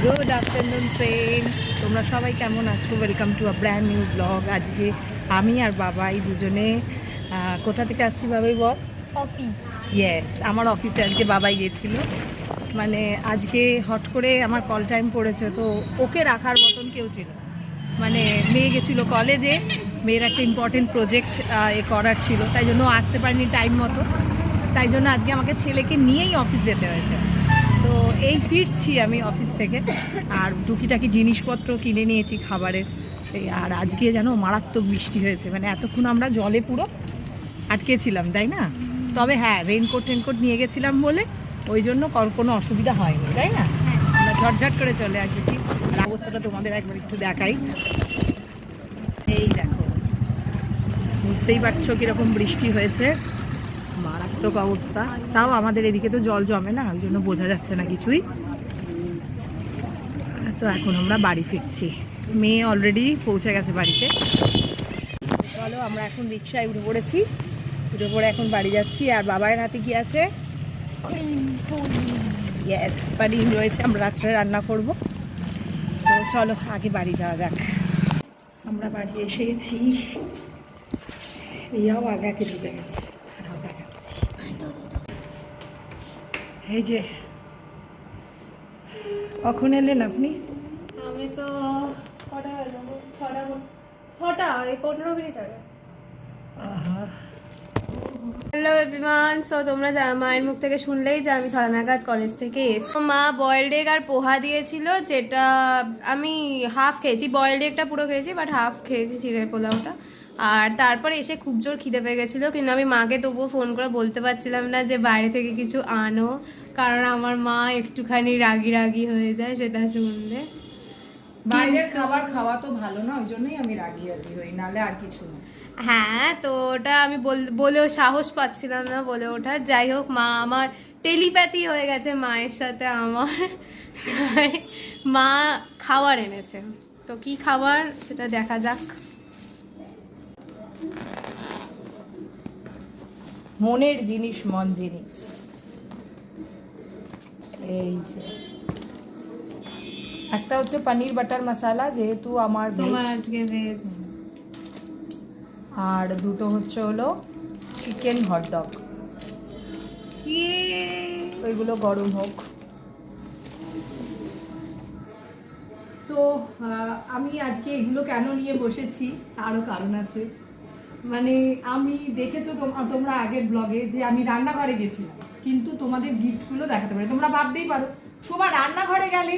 Good afternoon friends, তোমরা সবাই কেমন আছো? Welcome to a brand new blog. আজকে আমি আর বাবাই দুজনে কোথা থেকে আসছি বাবাই বল? অফিস। ইয়েস, আমার অফিসে আজকে বাবাই গিয়েছিল। মানে আজকে হট করে আমার কল টাইম পড়েছে, তো ওকে রাখার মতন কেউ ছিল। মানে মেয়ে গেছিলো কলেজে, মেয়ের একটা ইম্পর্টেন্ট প্রজেক্ট করার ছিল, তাই জন্য আসতে পারিনি টাইম মতো। তাই জন্য আজকে আমাকে ছেলেকে নিয়েই অফিস যেতে হয়েছে। তো এই ফিরছি আমি অফিস থেকে, আর টুকিটাকি জিনিসপত্র কিনে নিয়েছি খাবারের। আর আজকে যেন মারাত্মক বৃষ্টি হয়েছে, মানে এতক্ষণ আমরা জলে পুরো আটকেছিলাম, তাই না? তবে হ্যাঁ, রেনকোট নিয়ে গেছিলাম বলে ওই জন্য কোনো অসুবিধা হয়নি, তাই না? আমরা ঝটঝট করে চলে আসছি। আর অবস্থাটা তোমাদের একবার একটু দেখাই। এই দেখো, বুঝতেই পারছো কীরকম বৃষ্টি হয়েছে, মারাত্মক অবস্থা। তাও আমাদের এদিকে তো জল জমে না, ওই জন্য বোঝা যাচ্ছে না কিছুই। তো এখন আমরা বাড়ি ফিরছি, মেয়ে অলরেডি পৌঁছে গেছে বাড়িতে। চলো আমরা এখন রিক্সায় উঠে পড়েছি, উঠে পড়ে এখন বাড়ি যাচ্ছি। আর বাবার হাতে কি আছে? ইয়েস, পনির রয়েছে, আমরা রাত্রে রান্না করব। তো চলো আগে বাড়ি যাওয়া যাক। আমরা বাড়ি এসে গেছি, রিয়াও আগে ঢুকে গেছে। এই যে, কখন এলেন আপনি? আমি তো ছটা 15 মিনিট আগে। হ্যালো এভরিওয়ান, সো তোমরা মায়ের মুখ থেকে শুনলেই যে আমি 6 নাগাদ কলেজ থেকে এসেছি। মা বয়েলড এগ আর পোহা দিয়েছিল, যেটা আমি হাফ খেয়েছি। বয়েলড এগটা পুরো খেয়েছি, বাট হাফ খেয়েছি চিড়ের পোলাওটা। আর তারপরে এসে খুব জোর খিদে পেয়ে গেছিলো, কিন্তু আমি মাকে তবুও ফোন করে বলতে পারছিলাম না যে বাইরে থেকে কিছু আনো, কারণ আমার মা একটুখানি রাগি রাগি হয়ে যায় সেটা শুনলে। বাইরের খাবার খাওয়া তো ভালো না, ওই জন্যই আমি রাগি হই, নালে আর কিছু না। হ্যাঁ, তো ওটা আমি বলেও সাহস পাচ্ছিলাম না বলে ওঠার। যাই হোক, মা আমার টেলিপ্যাথি হয়ে গেছে মায়ের সাথে আমার। মা খাবার এনেছে, তো কি খাবার সেটা দেখা যাক। মনের জিনিস মন জিনিস। এই যে একটা হচ্ছে পনির বাটার মশলা, যেহেতু আমার তোমার আজকে ভেজ। আর দুটো হচ্ছে হলো চিকেন হটডগ, ওইগুলো গরম হোক। তো আমি আজকে এগুলো কেন নিয়ে বসেছি তারও কারণ আছে। মানে আমি দেখেছো তোমরা আগের ব্লগে যে আমি রান্নাঘরে গেছিলাম, কিন্তু তোমাদের গিফটগুলো দেখাতে পারি। তোমরা ভাবতেই পারো, সবার রান্নাঘরে গেলে